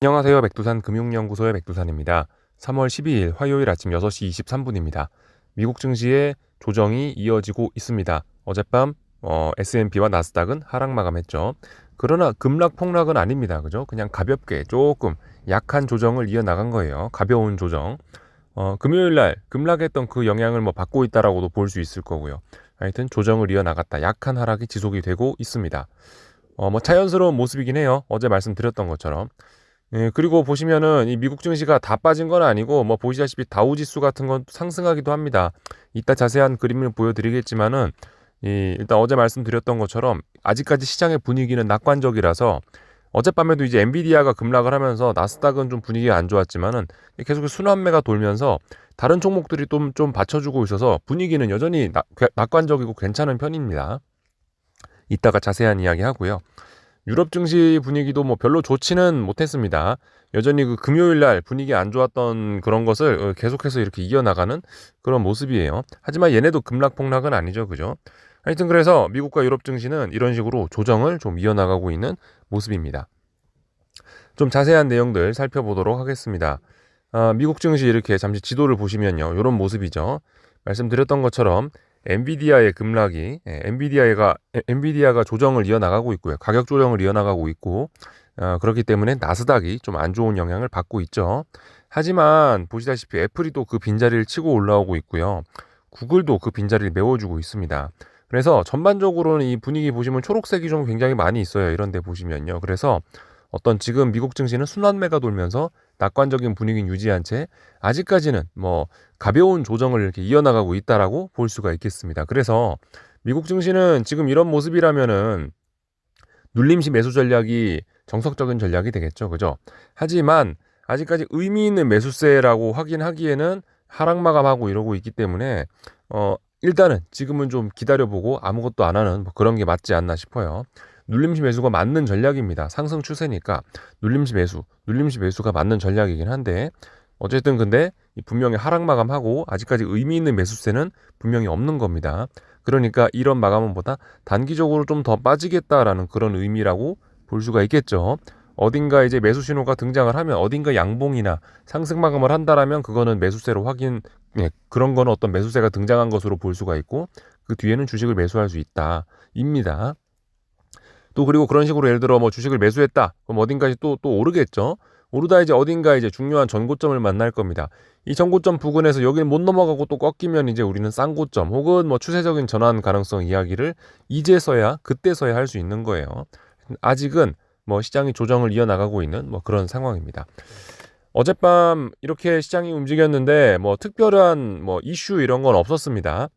안녕하세요. 백두산 금융연구소의 백두산입니다. 3월 12일 화요일 아침 6시 23분입니다. 미국 증시의 조정이 이어지고 있습니다. 어젯밤 S&P와 나스닥은 하락 마감했죠. 그러나 급락 폭락은 아닙니다. 그죠? 그냥 가볍게 조금 약한 조정을 이어나간 거예요. 가벼운 조정. 금요일 날 급락했던 그 영향을 받고 있다라고도 볼 수 있을 거고요. 하여튼 조정을 이어나갔다. 약한 하락이 지속이 되고 있습니다. 자연스러운 모습이긴 해요. 어제 말씀드렸던 것처럼. 예, 그리고 보시면은 이 미국 증시가 다 빠진 건 아니고 보시다시피 다우지수 같은 건 상승하기도 합니다. 이따 자세한 그림을 보여드리겠지만은 일단 어제 말씀드렸던 것처럼 아직까지 시장의 분위기는 낙관적이라서 어젯밤에도 이제 엔비디아가 급락을 하면서 나스닥은 좀 분위기가 안 좋았지만은 계속 순환매가 돌면서 다른 종목들이 좀 받쳐주고 있어서 분위기는 여전히 낙관적이고 괜찮은 편입니다. 이따가 자세한 이야기 하고요. 유럽 증시 분위기도 별로 좋지는 못했습니다. 여전히 그 금요일 날 분위기 안 좋았던 그런 것을 계속해서 이렇게 이어나가는 그런 모습이에요. 하지만 얘네도 급락폭락은 아니죠. 그죠? 하여튼 그래서 미국과 유럽 증시는 이런 식으로 조정을 좀 이어나가고 있는 모습입니다. 좀 자세한 내용들 살펴보도록 하겠습니다. 미국 증시 이렇게 잠시 지도를 보시면요. 이런 모습이죠. 말씀드렸던 것처럼 엔비디아의 급락이 엔비디아가 조정을 이어나가고 있고요. 가격 조정을 이어나가고 있고 그렇기 때문에 나스닥이 좀 안 좋은 영향을 받고 있죠. 하지만 보시다시피 애플이 또 그 빈자리를 치고 올라오고 있고요. 구글도 그 빈자리를 메워주고 있습니다. 그래서 전반적으로는 이 분위기 보시면 초록색이 좀 굉장히 많이 있어요. 이런 데 보시면요. 그래서 어떤 지금 미국 증시는 순환매가 돌면서 낙관적인 분위기는 유지한 채 아직까지는 가벼운 조정을 이렇게 이어나가고 있다라고 볼 수가 있겠습니다. 그래서 미국 증시는 지금 이런 모습이라면은 눌림시 매수 전략이 정석적인 전략이 되겠죠. 그죠? 하지만 아직까지 의미 있는 매수세라고 확인하기에는 하락 마감하고 이러고 있기 때문에 일단은 지금은 좀 기다려보고 아무것도 안 하는 그런 게 맞지 않나 싶어요. 눌림시 매수가 맞는 전략입니다. 상승 추세니까 눌림시 매수가 맞는 전략이긴 한데 어쨌든 근데 분명히 하락 마감하고 아직까지 의미 있는 매수세는 분명히 없는 겁니다. 그러니까 이런 마감은보다 단기적으로 좀 더 빠지겠다라는 그런 의미라고 볼 수가 있겠죠. 어딘가 이제 매수 신호가 등장을 하면 어딘가 양봉이나 상승 마감을 한다라면 그거는 매수세로 그런 거는 어떤 매수세가 등장한 것으로 볼 수가 있고 그 뒤에는 주식을 매수할 수 있다입니다. 또 그리고 그런 식으로 예를 들어 주식을 매수했다. 그럼 어딘가에 또 오르겠죠. 오르다 이제 어딘가 이제 중요한 전고점을 만날 겁니다. 이 전고점 부근에서 여기는 못 넘어가고 또 꺾이면 이제 우리는 싼고점 혹은 추세적인 전환 가능성 이야기를 이제서야 그때서야 할 수 있는 거예요. 아직은 시장이 조정을 이어나가고 있는 그런 상황입니다. 어젯밤 이렇게 시장이 움직였는데 특별한 이슈 이런 건 없었습니다.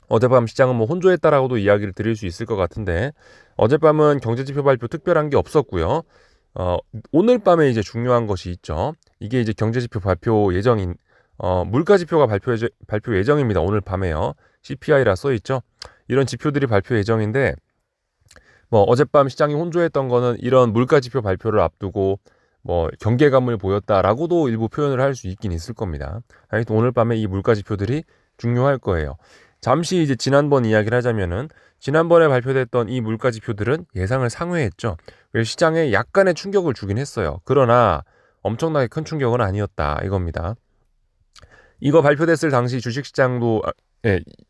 어젯밤 시장은 혼조했다라고도 이야기를 드릴 수 있을 것 같은데 어젯밤은 경제지표 발표 특별한 게 없었고요. 오늘 밤에 이제 중요한 것이 있죠. 이게 이제 경제지표 발표 예정인 물가지표가 발표 예정입니다. 오늘 밤에요. CPI라 써 있죠. 이런 지표들이 발표 예정인데 어젯밤 시장이 혼조했던 거는 이런 물가지표 발표를 앞두고 경계감을 보였다라고도 일부 표현을 할 수 있긴 있을 겁니다. 하여튼 오늘 밤에 이 물가지표들이 중요할 거예요. 잠시 이제 지난번 이야기를 하자면은 지난번에 발표됐던 이 물가 지표들은 예상을 상회했죠. 그래서 시장에 약간의 충격을 주긴 했어요. 그러나 엄청나게 큰 충격은 아니었다 이겁니다. 이거 발표됐을 당시 주식시장도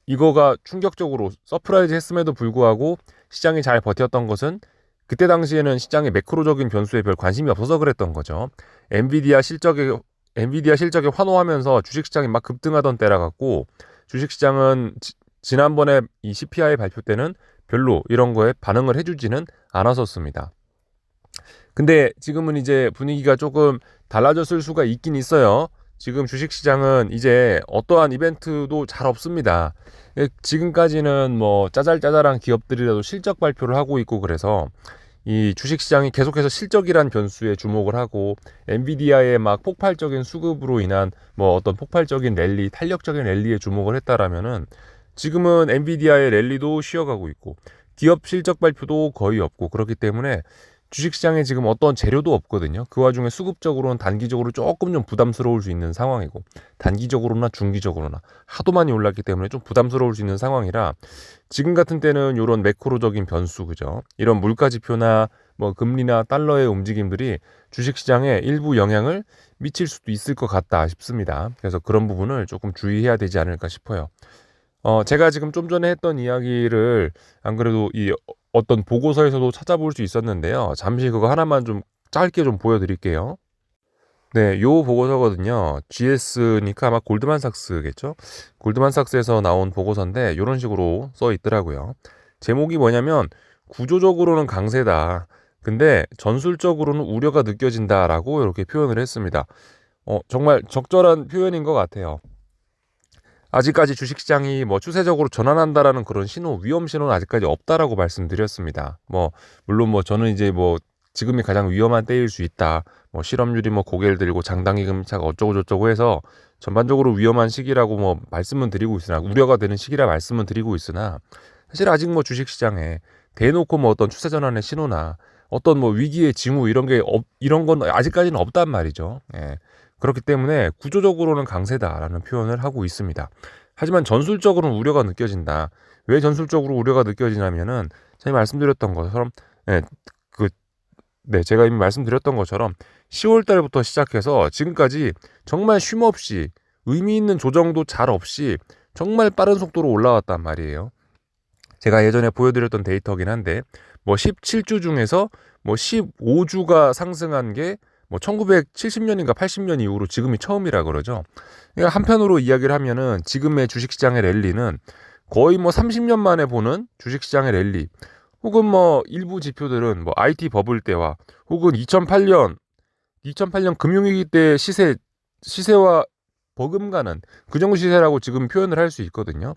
이거가 충격적으로 서프라이즈 했음에도 불구하고 시장이 잘 버텼던 것은 그때 당시에는 시장의 매크로적인 변수에 별 관심이 없어서 그랬던 거죠. 엔비디아 실적에 환호하면서 주식시장이 막 급등하던 때라 갖고 주식시장은 지난번에 이 CPI 발표 때는 별로 이런 거에 반응을 해주지는 않았었습니다. 근데 지금은 이제 분위기가 조금 달라졌을 수가 있긴 있어요. 지금 주식시장은 이제 어떠한 이벤트도 잘 없습니다. 지금까지는 짜잘짜잘한 기업들이라도 실적 발표를 하고 있고 그래서 이 주식시장이 계속해서 실적이란 변수에 주목을 하고 엔비디아의 폭발적인 수급으로 인한 어떤 폭발적인 랠리, 탄력적인 랠리에 주목을 했다라면은 지금은 엔비디아의 랠리도 쉬어가고 있고 기업 실적 발표도 거의 없고 그렇기 때문에 주식시장에 지금 어떤 재료도 없거든요. 그 와중에 수급적으로는 단기적으로 조금 좀 부담스러울 수 있는 상황이고, 단기적으로나 중기적으로나 하도 많이 올랐기 때문에 좀 부담스러울 수 있는 상황이라, 지금 같은 때는 이런 매크로적인 변수, 그죠? 이런 물가지표나 뭐 금리나 달러의 움직임들이 주식시장에 일부 영향을 미칠 수도 있을 것 같다 싶습니다. 그래서 그런 부분을 조금 주의해야 되지 않을까 싶어요. 제가 지금 좀 전에 했던 이야기를 안 그래도 어떤 보고서에서도 찾아볼 수 있었는데요. 잠시 그거 하나만 좀 짧게 좀 보여드릴게요. 네, 요 보고서거든요. GS니까 아마 골드만삭스겠죠? 골드만삭스에서 나온 보고서인데 이런 식으로 써 있더라고요. 제목이 뭐냐면 구조적으로는 강세다. 근데 전술적으로는 우려가 느껴진다라고 이렇게 표현을 했습니다. 정말 적절한 표현인 것 같아요. 아직까지 주식시장이 뭐 추세적으로 전환한다라는 그런 신호, 위험 신호는 아직까지 없다라고 말씀드렸습니다. 물론 저는 이제 지금이 가장 위험한 때일 수 있다. 실업률이 고개를 들고 장단기 금리차가 어쩌고 저쩌고 해서 전반적으로 위험한 시기라고 말씀은 드리고 있으나, 우려가 되는 시기라 말씀은 드리고 있으나, 사실 아직 주식시장에 대놓고 어떤 추세 전환의 신호나 어떤 위기의 징후 이런 건 아직까지는 없단 말이죠. 예. 그렇기 때문에 구조적으로는 강세다라는 표현을 하고 있습니다. 하지만 전술적으로는 우려가 느껴진다. 왜 전술적으로 우려가 느껴지냐면은 제가 말씀드렸던 것처럼, 예, 제가 이미 말씀드렸던 것처럼 10월 달부터 시작해서 지금까지 정말 쉼 없이 의미 있는 조정도 잘 없이 정말 빠른 속도로 올라왔단 말이에요. 제가 예전에 보여드렸던 데이터긴 한데 17주 중에서 15주가 상승한 게 1970년인가 80년 이후로 지금이 처음이라 그러죠. 그러니까 한편으로 이야기를 하면은 지금의 주식시장의 랠리는 거의 30년 만에 보는 주식시장의 랠리, 혹은 일부 지표들은 IT 버블 때와 혹은 2008년 금융위기 때 시세와 버금가는 그 정도 시세라고 지금 표현을 할 수 있거든요.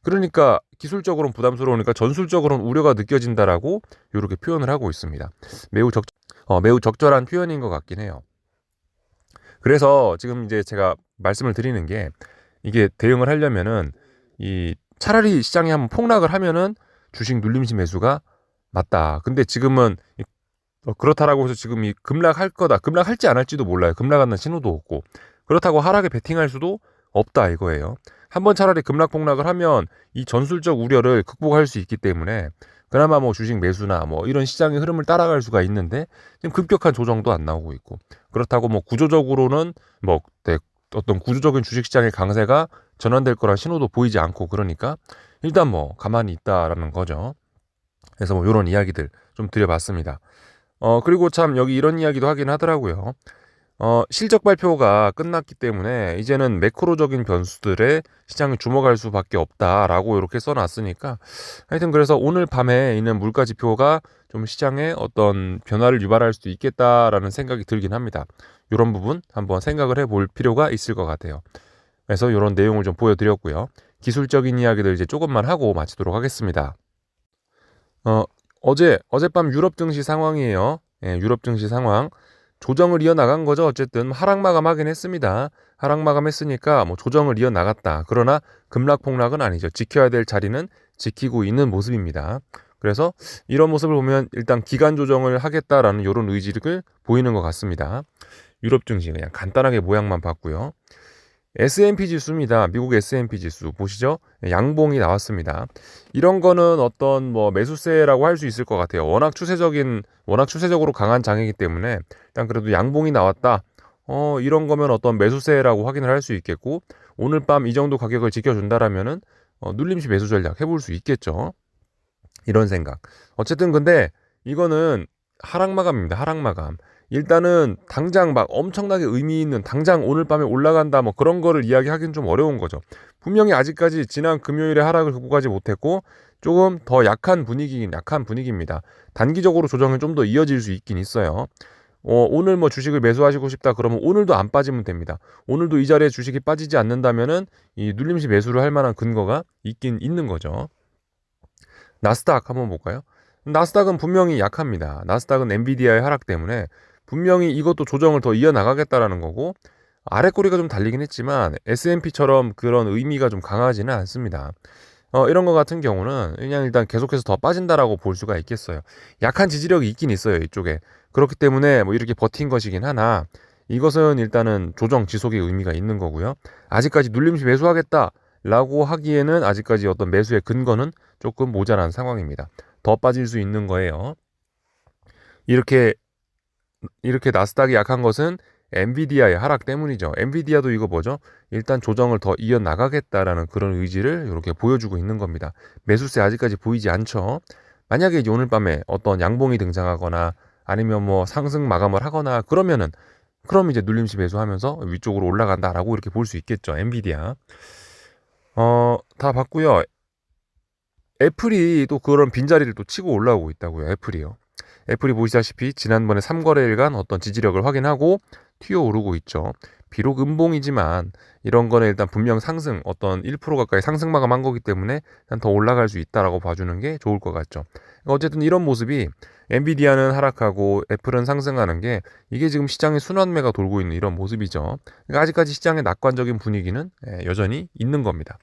그러니까 기술적으로는 부담스러우니까 전술적으로는 우려가 느껴진다라고 이렇게 표현을 하고 있습니다. 매우 적절한 표현인 것 같긴 해요. 그래서 지금 이제 제가 말씀을 드리는 게, 이게 대응을 하려면은 차라리 시장이 한번 폭락을 하면은 주식 눌림시 매수가 맞다. 근데 지금은 그렇다라고 해서 지금 급락할 거다, 급락할지 안 할지도 몰라요. 급락하는 신호도 없고, 그렇다고 하락에 베팅할 수도 없다 이거예요. 한번 차라리 급락 폭락을 하면 이 전술적 우려를 극복할 수 있기 때문에 그나마 주식 매수나 이런 시장의 흐름을 따라갈 수가 있는데, 지금 급격한 조정도 안 나오고 있고, 그렇다고 구조적으로는 어떤 구조적인 주식시장의 강세가 전환될 거란 신호도 보이지 않고, 그러니까 일단 가만히 있다라는 거죠. 그래서 이런 이야기들 좀 드려봤습니다. 그리고 참 여기 이런 이야기도 하긴 하더라고요. 실적 발표가 끝났기 때문에 이제는 매크로적인 변수들에 시장이 주목할 수밖에 없다라고 이렇게 써놨으니까, 하여튼 그래서 오늘 밤에 있는 물가 지표가 좀 시장에 어떤 변화를 유발할 수도 있겠다라는 생각이 들긴 합니다. 이런 부분 한번 생각을 해볼 필요가 있을 것 같아요. 그래서 이런 내용을 좀 보여드렸고요. 기술적인 이야기들 이제 조금만 하고 마치도록 하겠습니다. 어젯밤 유럽 증시 상황이에요. 예, 유럽 증시 상황. 조정을 이어나간 거죠. 어쨌든 하락 마감하긴 했습니다. 하락 마감했으니까 조정을 이어나갔다. 그러나 급락 폭락은 아니죠. 지켜야 될 자리는 지키고 있는 모습입니다. 그래서 이런 모습을 보면 일단 기간 조정을 하겠다라는 이런 의지를 보이는 것 같습니다. 유럽 증시 그냥 간단하게 모양만 봤고요. S&P 지수입니다. 미국 S&P 지수 보시죠. 양봉이 나왔습니다. 이런 거는 어떤 매수세라고 할 수 있을 것 같아요. 워낙 추세적으로 강한 장이기 때문에 일단 그래도 양봉이 나왔다. 이런 거면 어떤 매수세라고 확인을 할 수 있겠고, 오늘 밤 이 정도 가격을 지켜준다라면은 눌림시 매수 전략 해볼 수 있겠죠. 이런 생각. 어쨌든 근데 이거는 하락 마감입니다. 하락 마감. 일단은 당장 엄청나게 의미 있는, 당장 오늘 밤에 올라간다 그런 거를 이야기하기는 좀 어려운 거죠. 분명히 아직까지 지난 금요일에 하락을 극복하지 못했고 조금 더 약한 분위기입니다. 단기적으로 조정이 좀 더 이어질 수 있긴 있어요. 오늘 주식을 매수하시고 싶다 그러면 오늘도 안 빠지면 됩니다. 오늘도 이 자리에 주식이 빠지지 않는다면은 이 눌림시 매수를 할 만한 근거가 있긴 있는 거죠. 나스닥 한번 볼까요? 나스닥은 분명히 약합니다. 나스닥은 엔비디아의 하락 때문에 분명히 이것도 조정을 더 이어나가겠다라는 거고, 아래 꼬리가 좀 달리긴 했지만 S&P처럼 그런 의미가 좀 강하지는 않습니다. 이런 거 같은 경우는 그냥 일단 계속해서 더 빠진다라고 볼 수가 있겠어요. 약한 지지력이 있긴 있어요, 이쪽에. 그렇기 때문에 뭐 이렇게 버틴 것이긴 하나, 이것은 일단은 조정 지속의 의미가 있는 거고요. 아직까지 눌림시 매수하겠다라고 하기에는 아직까지 어떤 매수의 근거는 조금 모자란 상황입니다. 더 빠질 수 있는 거예요. 이렇게 나스닥이 약한 것은 엔비디아의 하락 때문이죠. 엔비디아도 이거 뭐죠? 일단 조정을 더 이어나가겠다라는 그런 의지를 이렇게 보여주고 있는 겁니다. 매수세 아직까지 보이지 않죠. 만약에 이제 오늘 밤에 어떤 양봉이 등장하거나 아니면 뭐 상승 마감을 하거나 그럼 이제 눌림시 매수하면서 위쪽으로 올라간다라고 이렇게 볼 수 있겠죠. 엔비디아. 다 봤고요. 애플이 또 그런 빈자리를 또 치고 올라오고 있다고요. 애플이요. 애플이 보시다시피 지난번에 3거래일간 어떤 지지력을 확인하고 튀어오르고 있죠. 비록 음봉이지만 이런 거는 일단 분명 상승, 어떤 1% 가까이 상승 마감한 거기 때문에 일단 더 올라갈 수 있다라고 봐주는 게 좋을 것 같죠. 그러니까 어쨌든 이런 모습이 엔비디아는 하락하고 애플은 상승하는 게 이게 지금 시장의 순환매가 돌고 있는 이런 모습이죠. 그러니까 아직까지 시장의 낙관적인 분위기는 여전히 있는 겁니다.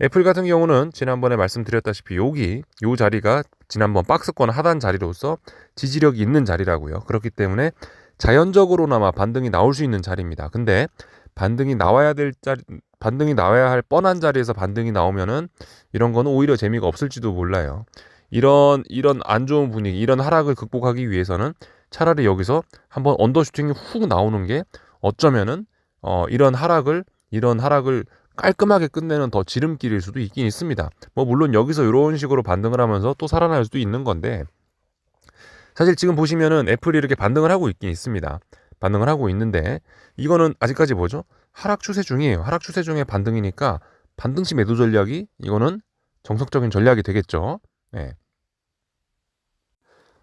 애플 같은 경우는 지난번에 말씀드렸다시피 요 자리가 지난번 박스권 하단 자리로서 지지력이 있는 자리라고요. 그렇기 때문에 자연적으로나마 반등이 나올 수 있는 자리입니다. 근데 반등이 나와야 할 뻔한 자리에서 반등이 나오면은 이런 거는 오히려 재미가 없을지도 몰라요. 이런 안 좋은 분위기, 이런 하락을 극복하기 위해서는 차라리 여기서 한번 언더슈팅이 훅 나오는 게 어쩌면은 이런 하락을 깔끔하게 끝내는 더 지름길일 수도 있긴 있습니다. 뭐 물론 여기서 이런 식으로 반등을 하면서 또 살아날 수도 있는 건데 사실 지금 보시면은 애플이 이렇게 반등을 하고 있긴 있습니다. 반등을 하고 있는데 이거는 아직까지 뭐죠? 하락 추세 중이에요. 하락 추세 중에 반등이니까 반등시 매도 전략이 이거는 정석적인 전략이 되겠죠. 네.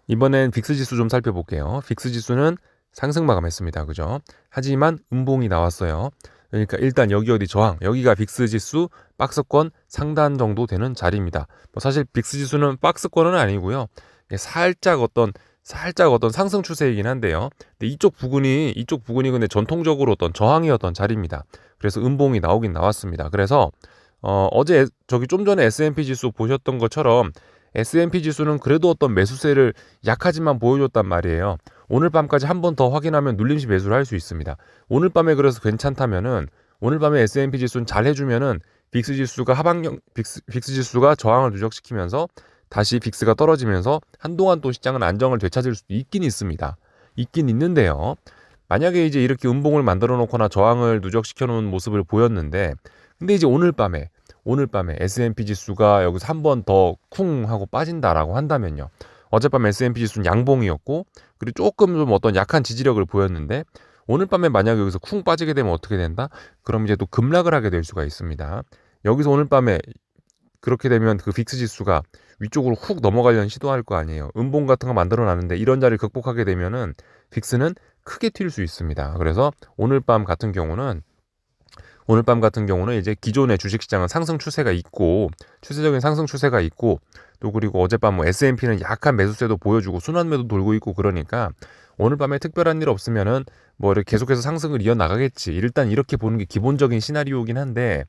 이번엔 빅스 지수 좀 살펴볼게요. 빅스 지수는 상승 마감했습니다. 그죠? 하지만 음봉이 나왔어요. 그러니까 일단 여기 어디 저항, 여기가 빅스 지수 박스권 상단 정도 되는 자리입니다. 뭐 사실 빅스 지수는 박스권은 아니고요. 살짝 어떤 상승 추세이긴 한데요. 근데 이쪽 부분이 근데 전통적으로 어떤 저항이었던 자리입니다. 그래서 음봉이 나오긴 나왔습니다. 그래서 어제 저기 좀 전에 S&P 지수 보셨던 것처럼 S&P 지수는 그래도 어떤 매수세를 약하지만 보여줬단 말이에요. 오늘 밤까지 한 번 더 확인하면 눌림시 매수를 할 수 있습니다. 오늘 밤에 그래서 괜찮다면은 오늘 밤에 S&P 지수는 잘 해주면은 빅스 지수가 저항을 누적시키면서 다시 빅스가 떨어지면서 한동안 또 시장은 안정을 되찾을 수도 있긴 있습니다. 있긴 있는데요. 만약에 이제 이렇게 음봉을 만들어 놓거나 저항을 누적시켜 놓은 모습을 보였는데 근데 이제 오늘 밤에 S&P 지수가 여기서 한 번 더 쿵 하고 빠진다라고 한다면요. 어젯밤 S&P 지수는 양봉이었고 그리고 조금 좀 어떤 약한 지지력을 보였는데 오늘 밤에 만약에 여기서 쿵 빠지게 되면 어떻게 된다? 그럼 이제 또 급락을 하게 될 수가 있습니다. 여기서 오늘 밤에 그렇게 되면 그 빅스 지수가 위쪽으로 훅 넘어가려는 시도할 거 아니에요. 음봉 같은 거 만들어 놨는데 이런 자리를 극복하게 되면은 빅스는 크게 튈 수 있습니다. 그래서 오늘 밤 같은 경우는 이제 기존의 주식시장은 상승 추세가 있고 추세적인 상승 추세가 있고 또 그리고 어젯밤 뭐 S&P는 약한 매수세도 보여주고 순환매도 돌고 있고 그러니까 오늘 밤에 특별한 일 없으면은 뭐 이렇게 계속해서 상승을 이어나가겠지. 일단 이렇게 보는 게 기본적인 시나리오이긴 한데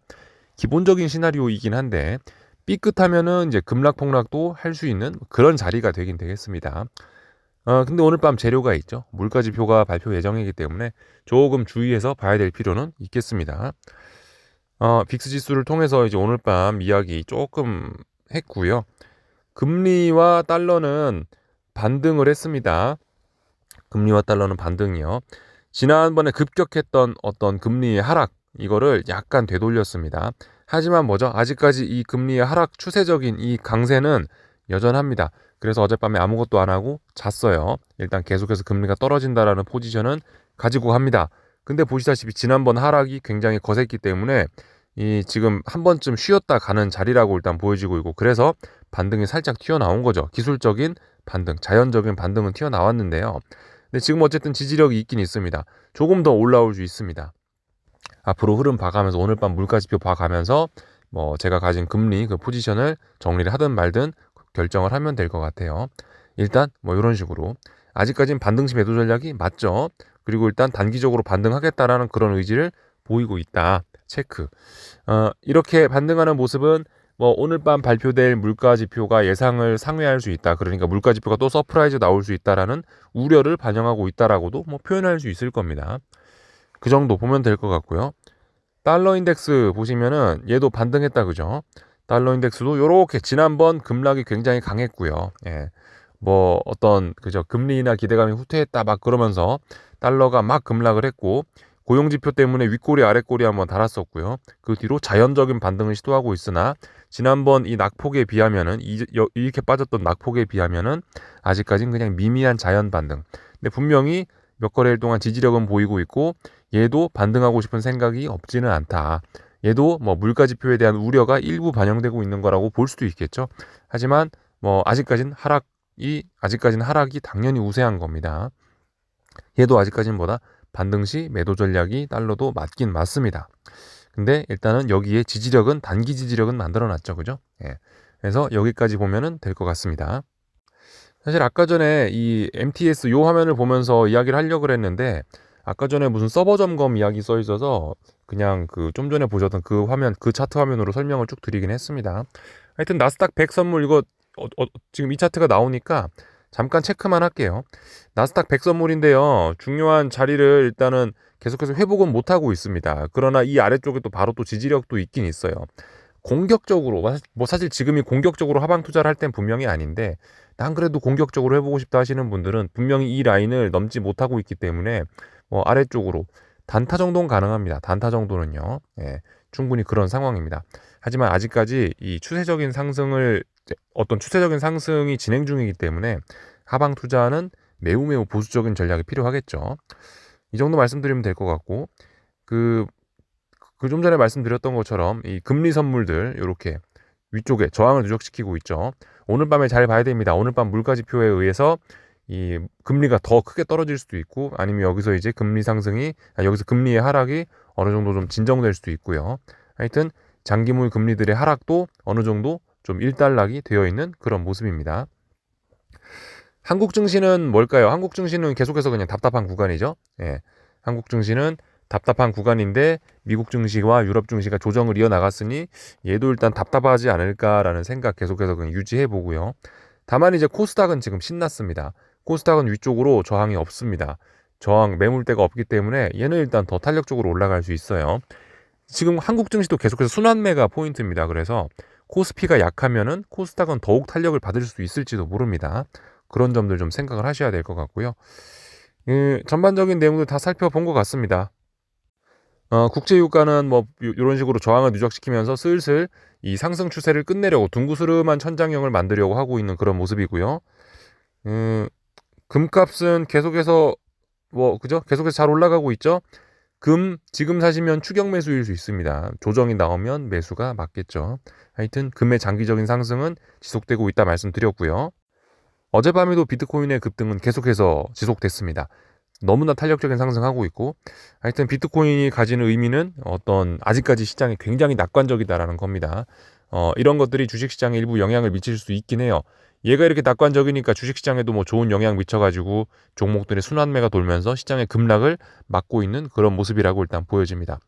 삐끗하면은 이제 급락폭락도 할 수 있는 그런 자리가 되긴 되겠습니다. 근데 오늘 밤 재료가 있죠. 물가지표가 발표 예정이기 때문에 조금 주의해서 봐야 될 필요는 있겠습니다. 빅스 지수를 통해서 이제 오늘 밤 이야기 조금 했고요. 금리와 달러는 반등을 했습니다. 금리와 달러는 반등이요. 지난번에 급격했던 어떤 금리의 하락 이거를 약간 되돌렸습니다. 하지만 뭐죠? 아직까지 이 금리의 하락 추세적인 이 강세는 여전합니다. 그래서 어젯밤에 아무것도 안 하고 잤어요. 일단 계속해서 금리가 떨어진다라는 포지션은 가지고 갑니다. 근데 보시다시피 지난번 하락이 굉장히 거셌기 때문에 이 지금 한 번쯤 쉬었다 가는 자리라고 일단 보여지고 있고 그래서 반등이 살짝 튀어나온 거죠. 기술적인 반등, 자연적인 반등은 튀어나왔는데요. 근데 지금 어쨌든 지지력이 있긴 있습니다. 조금 더 올라올 수 있습니다. 앞으로 흐름 봐가면서 오늘 밤 물가지표 봐가면서 뭐 제가 가진 금리 그 포지션을 정리를 하든 말든 결정을 하면 될 것 같아요. 일단 뭐 이런 식으로 아직까지는 반등시 매도 전략이 맞죠. 그리고 일단 단기적으로 반등하겠다라는 그런 의지를 보이고 있다. 체크. 이렇게 반등하는 모습은 뭐 오늘 밤 발표될 물가 지표가 예상을 상회할 수 있다. 그러니까 물가 지표가 또 서프라이즈 나올 수 있다라는 우려를 반영하고 있다라고도 뭐 표현할 수 있을 겁니다. 그 정도 보면 될 것 같고요. 달러 인덱스 보시면은 얘도 반등했다, 그죠? 달러 인덱스도 요렇게 지난번 급락이 굉장히 강했고요. 예. 뭐 어떤 그죠, 금리나 기대감이 후퇴했다 막 그러면서 달러가 막 급락을 했고, 고용지표 때문에 윗꼬리 아랫꼬리 한번 달았었고요. 그 뒤로 자연적인 반등을 시도하고 있으나 지난번 이 낙폭에 비하면은 이렇게 빠졌던 낙폭에 비하면은 아직까지는 그냥 미미한 자연 반등. 근데 분명히 몇 거래일 동안 지지력은 보이고 있고, 얘도 반등하고 싶은 생각이 없지는 않다. 얘도 뭐 물가 지표에 대한 우려가 일부 반영되고 있는 거라고 볼 수도 있겠죠. 하지만 뭐 아직까지는 하락이 당연히 우세한 겁니다. 얘도 아직까지는 뭐다? 반등 시 매도 전략이 달러도 맞긴 맞습니다. 근데 일단은 여기에 지지력은, 단기 지지력은 만들어 놨죠. 그죠? 예. 그래서 여기까지 보면은 될 것 같습니다. 사실 아까 전에 이 MTS 요 화면을 보면서 이야기를 하려고 그랬는데, 아까 전에 무슨 서버 점검 이야기 써 있어서 그냥 그 좀 전에 보셨던 그 화면, 그 차트 화면으로 설명을 쭉 드리긴 했습니다. 하여튼 나스닥 100 선물 이거 지금 이 차트가 나오니까 잠깐 체크만 할게요. 나스닥 100 선물인데요. 중요한 자리를 일단은 계속해서 회복은 못하고 있습니다. 그러나 이 아래쪽에 또 바로 또 지지력도 있긴 있어요. 공격적으로, 뭐 사실 지금이 공격적으로 하방 투자를 할 땐 분명히 아닌데, 난 그래도 공격적으로 해보고 싶다 하시는 분들은 분명히 이 라인을 넘지 못하고 있기 때문에 뭐 아래쪽으로 단타 정도는 가능합니다. 단타 정도는요. 예, 충분히 그런 상황입니다. 하지만 아직까지 이 어떤 추세적인 상승이 진행 중이기 때문에 하방 투자는 매우 보수적인 전략이 필요하겠죠. 이 정도 말씀드리면 될 것 같고, 그 좀 전에 말씀드렸던 것처럼 이 금리 선물들 이렇게 위쪽에 저항을 누적시키고 있죠. 오늘 밤에 잘 봐야 됩니다. 오늘 밤 물가 지표에 의해서 이 금리가 더 크게 떨어질 수도 있고, 아니면 여기서 이제 여기서 금리의 하락이 어느 정도 좀 진정될 수도 있고요. 하여튼 장기물 금리들의 하락도 어느 정도 좀 일단락이 되어 있는 그런 모습입니다. 한국 증시는 뭘까요? 한국 증시는 계속해서 그냥 답답한 구간이죠. 예. 한국 증시는 답답한 구간인데 미국 증시와 유럽 증시가 조정을 이어나갔으니 얘도 일단 답답하지 않을까라는 생각 계속해서 그냥 유지해 보고요. 다만 이제 코스닥은 지금 신났습니다. 코스닥은 위쪽으로 저항이 없습니다. 매물대가 없기 때문에 얘는 일단 더 탄력적으로 올라갈 수 있어요. 지금 한국 증시도 계속해서 순환매가 포인트입니다. 그래서 코스피가 약하면은 코스닥은 더욱 탄력을 받을 수 있을지도 모릅니다. 그런 점들 좀 생각을 하셔야 될 것 같고요. 전반적인 내용들 다 살펴본 것 같습니다. 국제유가는 뭐 이런 식으로 저항을 누적시키면서 슬슬 이 상승 추세를 끝내려고 둥그스름한 천장형을 만들려고 하고 있는 그런 모습이고요. 금값은 계속해서 그죠? 계속해서 잘 올라가고 있죠. 지금 사시면 추격 매수일 수 있습니다. 조정이 나오면 매수가 맞겠죠. 하여튼 금의 장기적인 상승은 지속되고 있다 말씀드렸고요. 어젯밤에도 비트코인의 급등은 계속해서 지속됐습니다. 너무나 탄력적인 상승하고 있고, 하여튼 비트코인이 가지는 의미는 아직까지 시장이 굉장히 낙관적이다라는 겁니다. 이런 것들이 주식시장에 일부 영향을 미칠 수 있긴 해요. 얘가 이렇게 낙관적이니까 주식시장에도 뭐 좋은 영향 미쳐가지고 종목들의 순환매가 돌면서 시장의 급락을 막고 있는 그런 모습이라고 일단 보여집니다.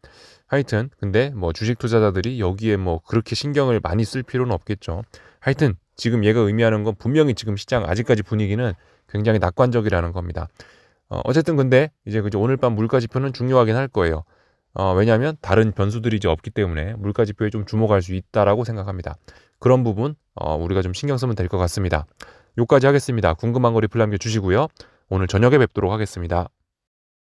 하여튼 근데 뭐 주식 투자자들이 여기에 뭐 그렇게 신경을 많이 쓸 필요는 없겠죠. 하여튼 지금 얘가 의미하는 건 분명히 지금 시장 아직까지 분위기는 굉장히 낙관적이라는 겁니다. 어쨌든 근데 이제 그죠, 오늘 밤 물가 지표는 중요하긴 할 거예요. 왜냐하면 다른 변수들이 이제 없기 때문에 물가 지표에 좀 주목할 수 있다라고 생각합니다. 그런 부분 우리가 좀 신경 쓰면 될 것 같습니다. 여기까지 하겠습니다. 궁금한 거 리플 남겨주시고요. 오늘 저녁에 뵙도록 하겠습니다.